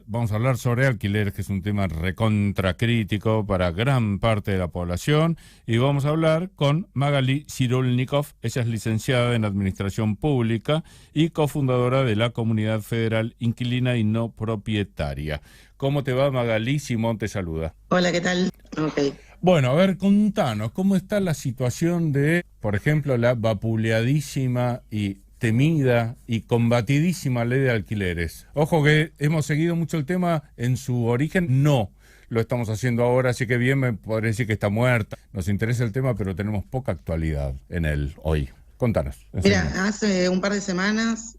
Vamos a hablar sobre alquileres, que es un tema recontracrítico para gran parte de la población, y vamos a hablar con Magali Cyrulnikov. Ella es licenciada en Administración Pública y cofundadora de la Comunidad Federal Inquilina y No Propietaria. ¿Cómo te va, Magali? Simón te saluda. Hola, ¿qué tal? Ok. Bueno, a ver, contanos, ¿cómo está la situación de, por ejemplo, la vapuleadísima y temida y combatidísima ley de alquileres? Ojo que hemos seguido mucho el tema en su origen, no lo estamos haciendo ahora, así que bien me podría decir que está muerta. Nos interesa el tema, pero tenemos poca actualidad en él hoy. Contanos. Mira, hace un par de semanas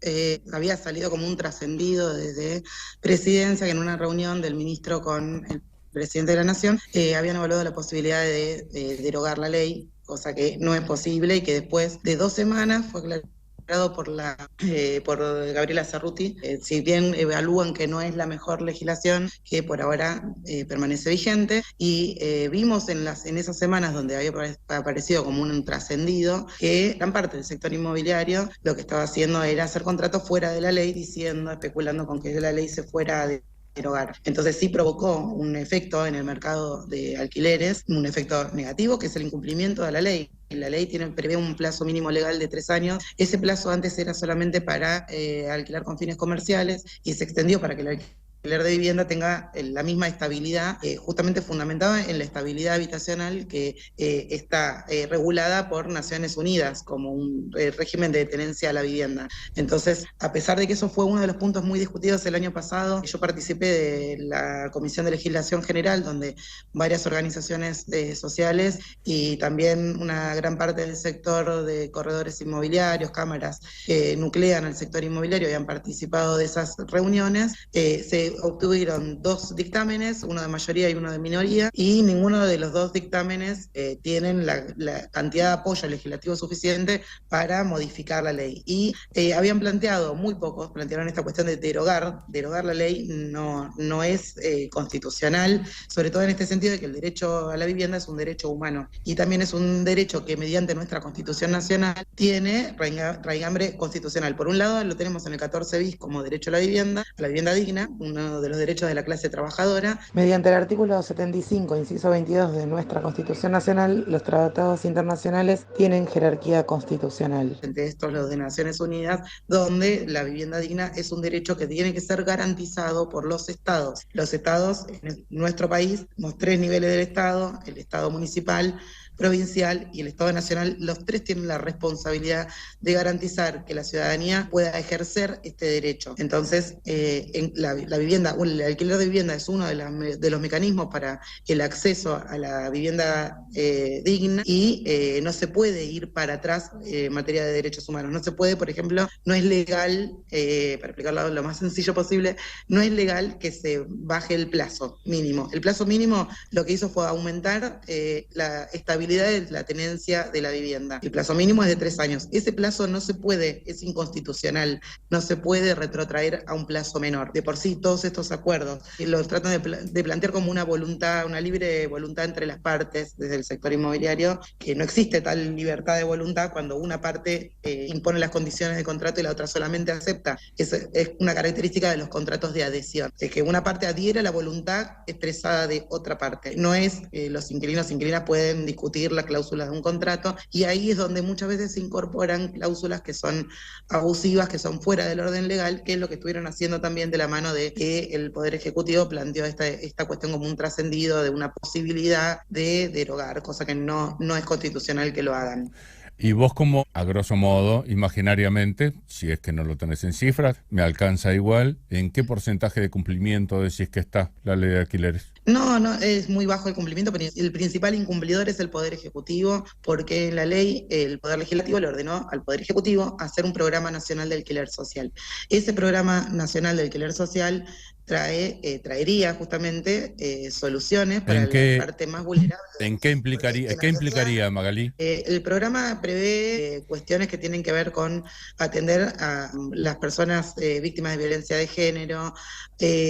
había salido como un trascendido desde Presidencia, que en una reunión del ministro con el presidente de la Nación habían evaluado la posibilidad de derogar la ley, cosa que no es posible y que después de 2 semanas fue aclarado por Gabriela Cerruti. Si bien evalúan que no es la mejor legislación, que por ahora permanece vigente, y vimos en esas semanas donde había aparecido como un trascendido que gran parte del sector inmobiliario lo que estaba haciendo era hacer contratos fuera de la ley, especulando con que la ley se fuera a derogar. Entonces sí provocó un efecto en el mercado de alquileres, un efecto negativo, que es el incumplimiento de la ley. La ley prevé un plazo mínimo legal de 3 años. Ese plazo antes era solamente para alquilar con fines comerciales y se extendió para que el alquiler de vivienda tenga la misma estabilidad, justamente fundamentada en la estabilidad habitacional que está regulada por Naciones Unidas como un régimen de tenencia a la vivienda. Entonces, a pesar de que eso fue uno de los puntos muy discutidos el año pasado, yo participé de la Comisión de Legislación General, donde varias organizaciones sociales y también una gran parte del sector de corredores inmobiliarios, cámaras que nuclean al sector inmobiliario y han participado de esas reuniones, se obtuvieron 2 dictámenes, uno de mayoría y uno de minoría, y ninguno de los 2 dictámenes tienen la cantidad de apoyo legislativo suficiente para modificar la ley. Y habían planteado, muy pocos plantearon esta cuestión de derogar la ley. No es constitucional, sobre todo en este sentido de que el derecho a la vivienda es un derecho humano y también es un derecho que mediante nuestra Constitución Nacional tiene raigambre constitucional. Por un lado lo tenemos en el 14 bis como derecho a la vivienda digna, uno de los derechos de la clase trabajadora. Mediante el artículo 75, inciso 22 de nuestra Constitución Nacional, los tratados internacionales tienen jerarquía constitucional. Entre estos los de Naciones Unidas, donde la vivienda digna es un derecho que tiene que ser garantizado por los estados. Los estados en nuestro país, los 3 niveles del estado, el estado municipal, provincial y el Estado Nacional, los 3 tienen la responsabilidad de garantizar que la ciudadanía pueda ejercer este derecho. Entonces, la vivienda, el alquiler de vivienda es uno de los mecanismos para el acceso a la vivienda digna, y no se puede ir para atrás en materia de derechos humanos. No se puede, por ejemplo, no es legal, para explicarlo lo más sencillo posible, no es legal que se baje el plazo mínimo. El plazo mínimo lo que hizo fue aumentar la estabilidad de la tenencia de la vivienda. El plazo mínimo es de 3 años. Ese plazo no se puede, es inconstitucional, no se puede retrotraer a un plazo menor. De por sí, todos estos acuerdos los tratan de plantear como una voluntad, una libre voluntad entre las partes desde el sector inmobiliario, que no existe tal libertad de voluntad cuando una parte impone las condiciones de contrato y la otra solamente acepta. Es una característica de los contratos de adhesión, es que una parte adhiere a la voluntad expresada de otra parte. No es los inquilinos e inquilinas pueden discutir las cláusulas de un contrato, y ahí es donde muchas veces se incorporan cláusulas que son abusivas, que son fuera del orden legal, que es lo que estuvieron haciendo también de la mano de que el Poder Ejecutivo planteó esta cuestión como un trascendido de una posibilidad de derogar, cosa que no es constitucional que lo hagan. Y vos, como a grosso modo, imaginariamente, si es que no lo tenés en cifras, me alcanza igual, ¿en qué porcentaje de cumplimiento decís que está la ley de alquileres? No, es muy bajo el cumplimiento, pero el principal incumplidor es el Poder Ejecutivo, porque en la ley el Poder Legislativo le ordenó al Poder Ejecutivo hacer un programa nacional de alquiler social. Ese programa nacional de alquiler social traería justamente soluciones para la parte más vulnerable. ¿En qué implicaría, Magali? El programa prevé cuestiones que tienen que ver con atender a las personas víctimas de violencia de género,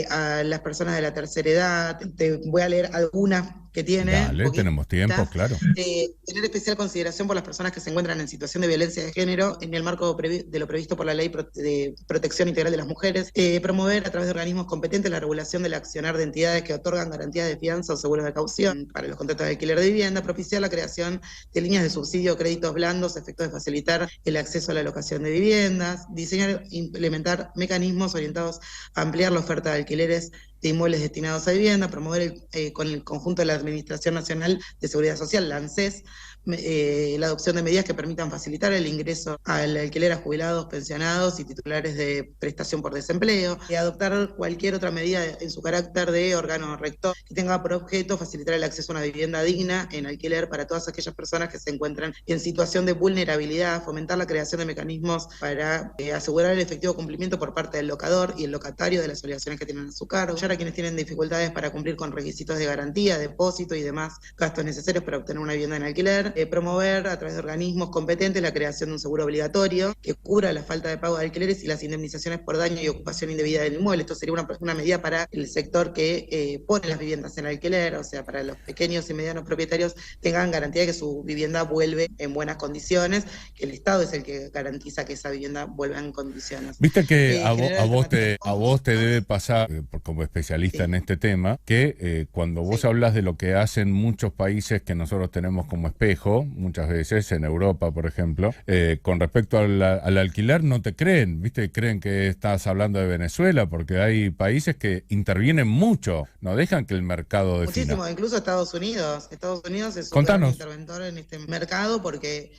a las personas de la tercera edad. Te voy a leer algunas que tiene. Dale, tenemos tiempo, claro. Tener especial consideración por las personas que se encuentran en situación de violencia de género en el marco de lo previsto por la Ley de Protección Integral de las Mujeres. Promover a través de organismos competentes la regulación del accionar de entidades que otorgan garantías de fianza o seguros de caución para los contratos de alquiler de vivienda. Propiciar la creación de líneas de subsidio o créditos blandos a efectos de facilitar el acceso a la locación de viviendas. Diseñar e implementar mecanismos orientados a ampliar la oferta de alquileres de inmuebles destinados a vivienda. Promover con el conjunto de la Administración Nacional de Seguridad Social, la ANSES, la adopción de medidas que permitan facilitar el ingreso al alquiler a jubilados, pensionados y titulares de prestación por desempleo, y adoptar cualquier otra medida en su carácter de órgano rector que tenga por objeto facilitar el acceso a una vivienda digna en alquiler para todas aquellas personas que se encuentran en situación de vulnerabilidad, fomentar la creación de mecanismos para asegurar el efectivo cumplimiento por parte del locador y el locatario de las obligaciones que tienen a su cargo, apoyar a quienes tienen dificultades para cumplir con requisitos de garantía, depósito y demás gastos necesarios para obtener una vivienda en alquiler. Promover a través de organismos competentes la creación de un seguro obligatorio que cubra la falta de pago de alquileres y las indemnizaciones por daño y ocupación indebida del inmueble. Esto sería una medida para el sector que pone las viviendas en alquiler, o sea, para los pequeños y medianos propietarios tengan garantía de que su vivienda vuelve en buenas condiciones, que el Estado es el que garantiza que esa vivienda vuelva en condiciones. Viste que a vos te debe pasar, como especialista en este tema, que cuando vos hablas de lo que hacen muchos países que nosotros tenemos como espejo, muchas veces en Europa, por ejemplo, con respecto al alquiler no te creen, ¿viste? Creen que estás hablando de Venezuela, porque hay países que intervienen mucho, no dejan que el mercado defina. Muchísimo, incluso Estados Unidos. Estados Unidos es un gran interventor en este mercado porque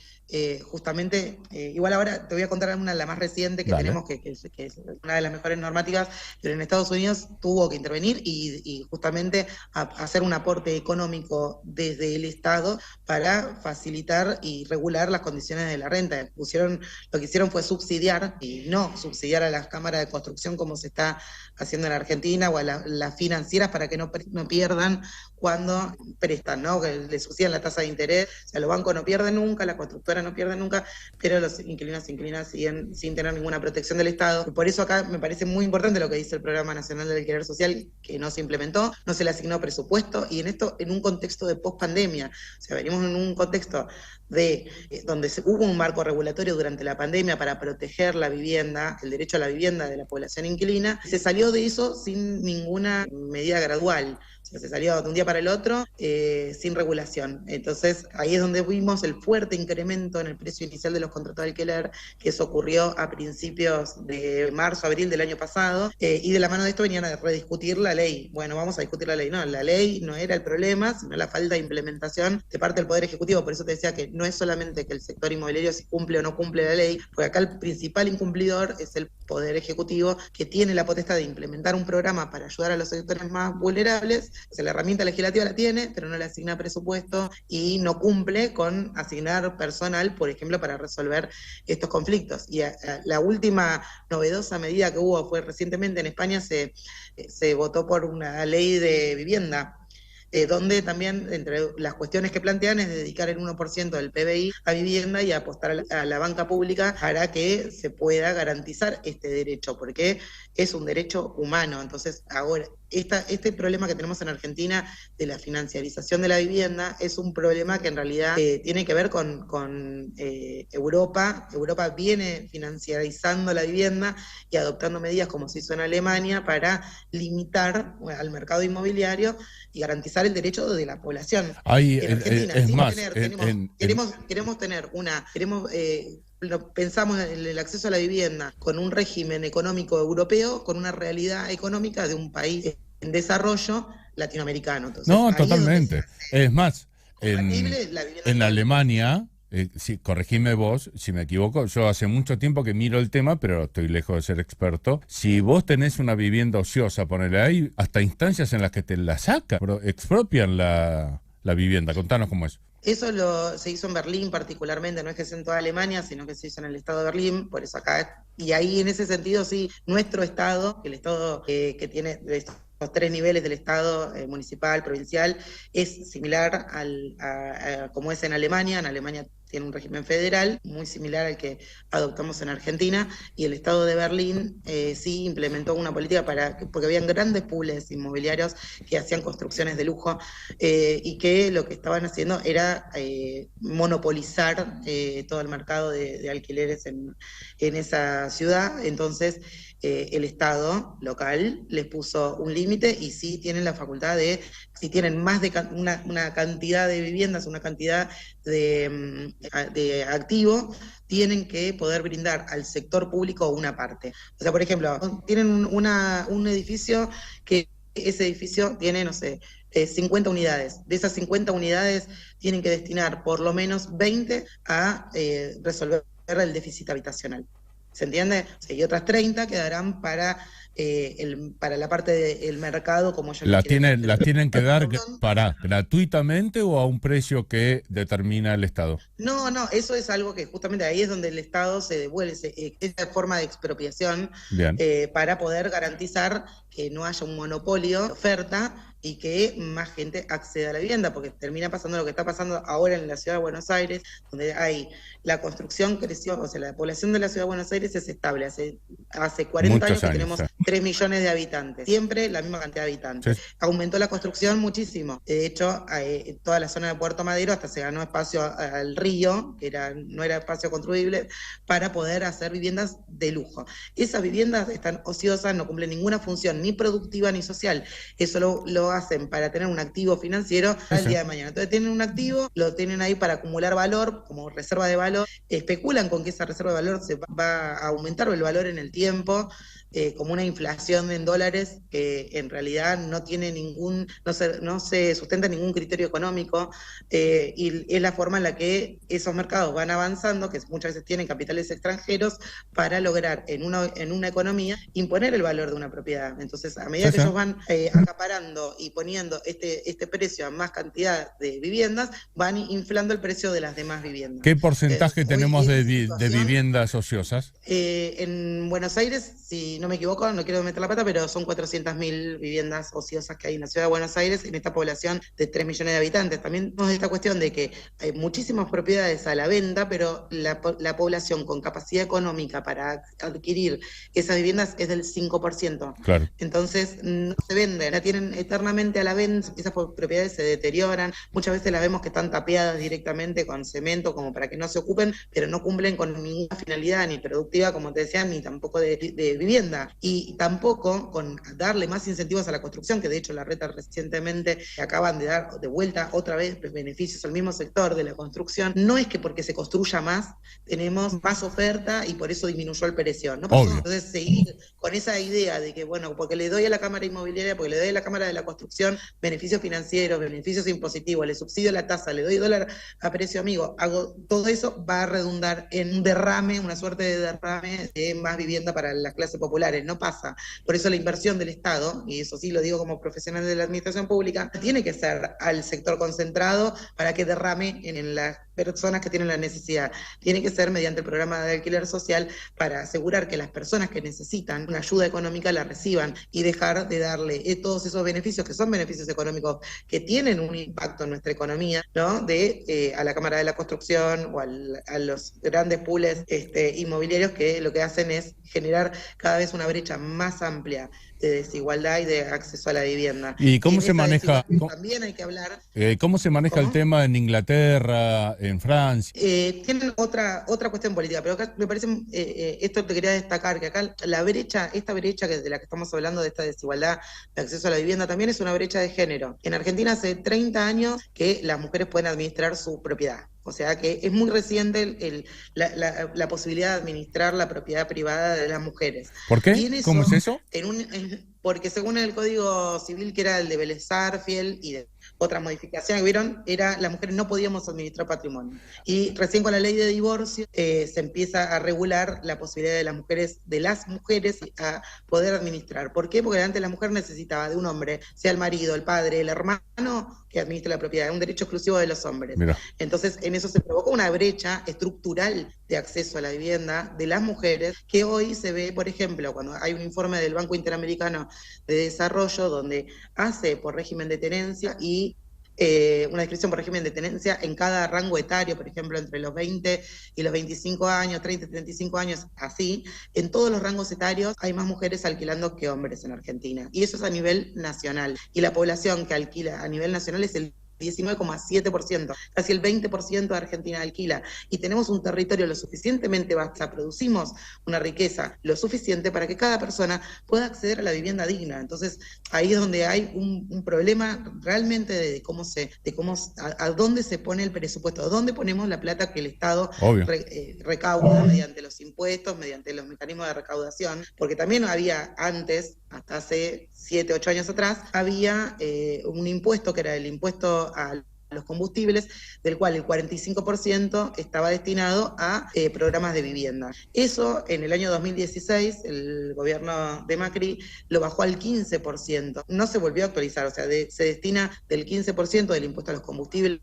justamente, igual ahora te voy a contar una, la más reciente que tenemos, que es una de las mejores normativas, pero en Estados Unidos tuvo que intervenir y justamente hacer un aporte económico desde el Estado para facilitar y regular las condiciones de la renta. Lo que hicieron fue subsidiar, y no subsidiar a las cámaras de construcción como se está haciendo en Argentina, o a las financieras para que no pierdan cuando prestan, ¿no? Que le subsidian la tasa de interés. O sea, los bancos no pierden nunca, la constructora no pierden nunca, pero los inquilinos e inquilinas siguen sin tener ninguna protección del Estado. Por eso acá me parece muy importante lo que dice el Programa Nacional del Alquiler Social, que no se implementó, no se le asignó presupuesto, y en un contexto de post-pandemia. O sea, venimos en un contexto donde hubo un marco regulatorio durante la pandemia para proteger la vivienda, el derecho a la vivienda de la población inquilina. Se salió de eso sin ninguna medida gradual. O sea, se salió de un día para el otro sin regulación. Entonces, ahí es donde vimos el fuerte incremento en el precio inicial de los contratos de alquiler, que eso ocurrió a principios de marzo, abril del año pasado, y de la mano de esto venían a rediscutir la ley. Bueno, vamos a discutir la ley. No, la ley no era el problema, sino la falta de implementación de parte del Poder Ejecutivo. Por eso te decía que no es solamente que el sector inmobiliario si cumple o no cumple la ley, porque acá el principal incumplidor es el Poder Ejecutivo, que tiene la potestad de implementar un programa para ayudar a los sectores más vulnerables. O sea, la herramienta legislativa la tiene, pero no le asigna presupuesto y no cumple con asignar personal, por ejemplo, para resolver estos conflictos. Y la última novedosa medida que hubo fue recientemente en España se votó por una ley de vivienda, donde también entre las cuestiones que plantean es dedicar el 1% del PBI a vivienda y apostar a la banca pública para que se pueda garantizar este derecho, porque es un derecho humano. Entonces, ahora, este problema que tenemos en Argentina de la financiarización de la vivienda es un problema que en realidad tiene que ver con Europa. Europa viene financiarizando la vivienda y adoptando medidas como se hizo en Alemania para limitar al mercado inmobiliario y garantizar el derecho de la población. En Argentina, pensamos en el acceso a la vivienda con un régimen económico europeo, con una realidad económica de un país en desarrollo latinoamericano. Entonces, no, totalmente. Es más, en Alemania, sí, corregime vos si me equivoco, yo hace mucho tiempo que miro el tema, pero estoy lejos de ser experto. Si vos tenés una vivienda ociosa, ponele ahí, hasta instancias en las que te la sacan, expropian la vivienda. Contanos cómo es. Eso se hizo en Berlín particularmente, no es que sea en toda Alemania, sino que se hizo en el estado de Berlín, por eso acá, y ahí en ese sentido sí, nuestro estado, el estado que tiene los 3 niveles del Estado, municipal, provincial, es similar como es en Alemania. En Alemania tiene un régimen federal muy similar al que adoptamos en Argentina, y el Estado de Berlín sí implementó una política porque habían grandes pools inmobiliarios que hacían construcciones de lujo, y que lo que estaban haciendo era monopolizar todo el mercado de alquileres en esa ciudad. Entonces el Estado local les puso un límite, y sí tienen la facultad de, si tienen más de una cantidad de viviendas, una cantidad de activo, tienen que poder brindar al sector público una parte. O sea, por ejemplo, tienen un edificio que ese edificio tiene, no sé, 50 unidades. De esas 50 unidades tienen que destinar por lo menos 20 a resolver el déficit habitacional. ¿Se entiende? Y otras 30 quedarán para la parte del mercado, como yo ¿Las tienen que dar gratuitamente o a un precio que determina el Estado? No, eso es algo que justamente ahí es donde el Estado se devuelve esa forma de expropiación, para poder garantizar que no haya un monopolio de oferta y que más gente acceda a la vivienda, porque termina pasando lo que está pasando ahora en la ciudad de Buenos Aires, donde la construcción creció, o sea, la población de la ciudad de Buenos Aires es estable. Hace 40 años que tenemos 3 millones de habitantes, siempre la misma cantidad de habitantes. Sí. Aumentó la construcción muchísimo. De hecho, toda la zona de Puerto Madero hasta se ganó espacio al río, que no era espacio construible, para poder hacer viviendas de lujo. Esas viviendas están ociosas, no cumplen ninguna función, ni productiva ni social. Eso lo hacen para tener un activo financiero al día de mañana. Entonces tienen un activo, lo tienen ahí para acumular valor, como reserva de valor, especulan con que esa reserva de valor se va a aumentar el valor en el tiempo, como una inflación en dólares que en realidad no tiene no se sustenta ningún criterio económico, y es la forma en la que esos mercados van avanzando, que muchas veces tienen capitales extranjeros, para lograr en una economía imponer el valor de una propiedad. Entonces, a medida que ellos van acaparando y poniendo este precio a más cantidad de viviendas, van inflando el precio de las demás viviendas. ¿Qué porcentaje tenemos de viviendas ociosas? En Buenos Aires, si no me equivoco, no quiero meter la pata, pero son 400.000 viviendas ociosas que hay en la ciudad de Buenos Aires, en esta población de 3 millones de habitantes. También tenemos esta cuestión de que hay muchísimas propiedades a la venta, pero la población con capacidad económica para adquirir esas viviendas es del 5%. Claro. Entonces no se venden, la tienen eternamente a la venta, esas propiedades se deterioran, muchas veces las vemos que están tapiadas directamente con cemento como para que no se ocupen, pero no cumplen con ninguna finalidad ni productiva, como te decía, ni tampoco de vivienda, y tampoco con darle más incentivos a la construcción, que de hecho la Reta recientemente acaban de dar de vuelta otra vez beneficios al mismo sector de la construcción. No es que porque se construya más tenemos más oferta y por eso disminuyó el precio, no pasó. Entonces seguir con esa idea de que, bueno, porque le doy a la Cámara Inmobiliaria, porque le doy a la Cámara de la Construcción beneficios financieros, beneficios impositivos, le subsidio la tasa, le doy dólar a precio amigo, todo eso va a redundar en un derrame, una suerte de derrame de más vivienda para las clases populares. No pasa. Por eso la inversión del Estado, y eso sí lo digo como profesional de la administración pública, tiene que ser al sector concentrado para que derrame en las personas que tienen la necesidad. Tiene que ser mediante el programa de alquiler social para asegurar que las personas que necesitan una ayuda económica la reciban y dejar de darle todos esos beneficios que son beneficios económicos que tienen un impacto en nuestra economía, ¿no? A la Cámara de la Construcción o a los grandes pools inmobiliarios, que lo que hacen es generar cada vez una brecha más amplia de desigualdad y de acceso a la vivienda. ¿Y cómo se maneja? También hay que hablar. ¿Cómo se maneja el tema en Inglaterra, en Francia? Tienen otra cuestión política, pero acá me parece, esto te quería destacar, que acá esta brecha de la que estamos hablando, de esta desigualdad de acceso a la vivienda, también es una brecha de género. En Argentina hace 30 años que las mujeres pueden administrar su propiedad. O sea que es muy reciente la posibilidad de administrar la propiedad privada de las mujeres. ¿Por qué? ¿Cómo es eso? Porque según el Código Civil, que era el de Vélez Sarsfield y de otras modificaciones que vieron, las mujeres no podíamos administrar patrimonio. Y recién con la ley de divorcio se empieza a regular la posibilidad de las mujeres a poder administrar. ¿Por qué? Porque antes la mujer necesitaba de un hombre, sea el marido, el padre, el hermano, que administre la propiedad. Es un derecho exclusivo de los hombres. Mira. Entonces, en eso se provocó una brecha estructural de acceso a la vivienda de las mujeres, que hoy se ve, por ejemplo, cuando hay un informe del Banco Interamericano de Desarrollo, donde hace por régimen de tenencia y una descripción por régimen de tenencia en cada rango etario, por ejemplo, entre los 20 y los 25 años, 30 y 35 años, así. En todos los rangos etarios hay más mujeres alquilando que hombres en Argentina. Y eso es a nivel nacional. Y la población que alquila a nivel nacional es el 19,7%, casi el 20% de Argentina alquila, y tenemos un territorio lo suficientemente vasto, producimos una riqueza lo suficiente para que cada persona pueda acceder a la vivienda digna. Entonces, ahí es donde hay un problema realmente de a dónde se pone el presupuesto, a dónde ponemos la plata que el Estado recauda mediante los impuestos, mediante los mecanismos de recaudación, porque también había antes, hasta hace 7, 8 años atrás, había un impuesto que era el impuesto a los combustibles, del cual el 45% estaba destinado a programas de vivienda. Eso en el año 2016, el gobierno de Macri lo bajó al 15%. No se volvió a actualizar, o sea, se destina del 15% del impuesto a los combustibles,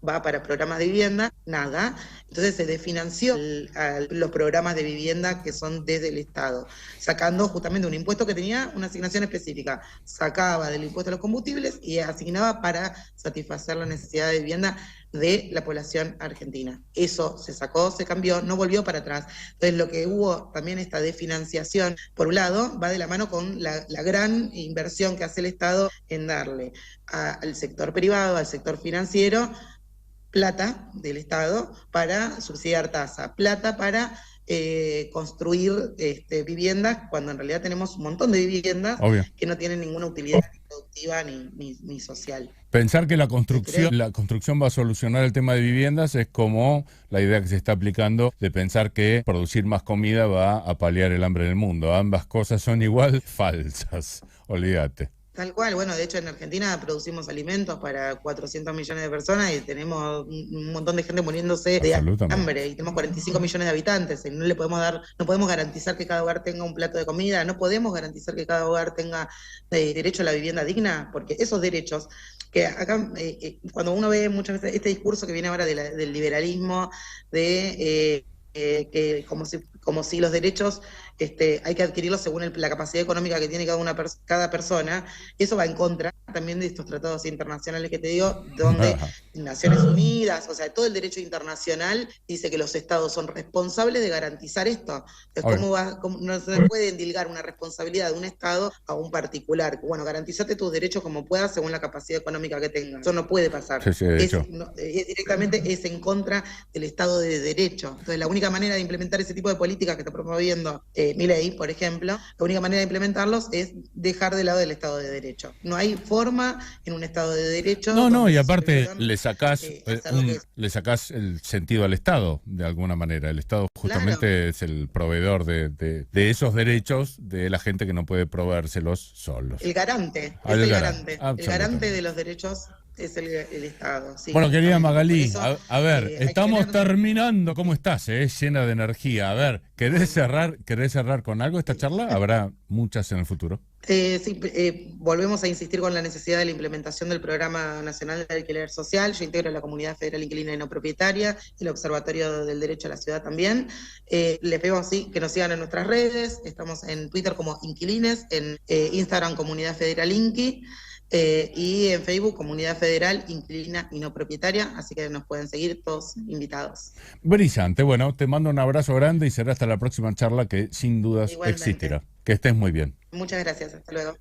va para programas de vivienda, nada. Entonces se desfinanció a los programas de vivienda que son desde el Estado, sacando justamente un impuesto que tenía una asignación específica. Sacaba del impuesto a los combustibles y asignaba para satisfacer la necesidad de vivienda de la población argentina. Eso se sacó, se cambió, no volvió para atrás. Entonces lo que hubo también, esta desfinanciación, por un lado, va de la mano con la gran inversión que hace el Estado en darle al sector privado, al sector financiero, plata del Estado para subsidiar tasa, plata para construir viviendas, cuando en realidad tenemos un montón de viviendas que no tienen ninguna utilidad ni productiva ni social. Pensar que la construcción va a solucionar el tema de viviendas es como la idea que se está aplicando de pensar que producir más comida va a paliar el hambre en el mundo. Ambas cosas son igual falsas, olvídate. Tal cual, bueno, de hecho en Argentina producimos alimentos para 400 millones de personas y tenemos un montón de gente muriéndose de hambre, y tenemos 45 millones de habitantes, y no podemos garantizar que cada hogar tenga un plato de comida, no podemos garantizar que cada hogar tenga derecho a la vivienda digna, porque esos derechos, que acá cuando uno ve muchas veces este discurso que viene ahora del liberalismo, que como si los derechos hay que adquirirlos según la capacidad económica que tiene cada persona, eso va en contra también de estos tratados internacionales que te digo, donde Naciones Unidas, o sea, todo el derecho internacional dice que los estados son responsables de garantizar esto. Entonces, no se puede endilgar una responsabilidad de un estado a un particular? Bueno, garantizate tus derechos como puedas según la capacidad económica que tengas. Eso no puede pasar. Directamente es en contra del Estado de Derecho. Entonces, la única manera de implementar ese tipo de políticas que está promoviendo Milei, por ejemplo, la única manera de implementarlos es dejar de lado el Estado de Derecho. No hay forma en un Estado de Derecho. Y aparte le sacás el sentido al Estado, de alguna manera. El Estado justamente es el proveedor de esos derechos de la gente que no puede proveérselos solos. El garante, el garante de los derechos es el Estado. Sí. Bueno, querida Magalí, a ver, estamos terminando. ¿Cómo estás? Llena de energía. A ver, ¿querés cerrar con algo esta charla? ¿Habrá muchas en el futuro? Volvemos a insistir con la necesidad de la implementación del Programa Nacional de Alquiler Social. Yo integro la Comunidad Federal Inquilina y No Propietaria, el Observatorio del Derecho a la Ciudad también. Les pedimos que nos sigan en nuestras redes. Estamos en Twitter como Inquilines, en Instagram Comunidad Federal Inqui, y en Facebook Comunidad Federal Inquilina y No Propietaria, así que nos pueden seguir, todos invitados. Brillante. Bueno, te mando un abrazo grande y será hasta la próxima charla, que sin dudas existirá. Que estés muy bien. Muchas gracias, hasta luego.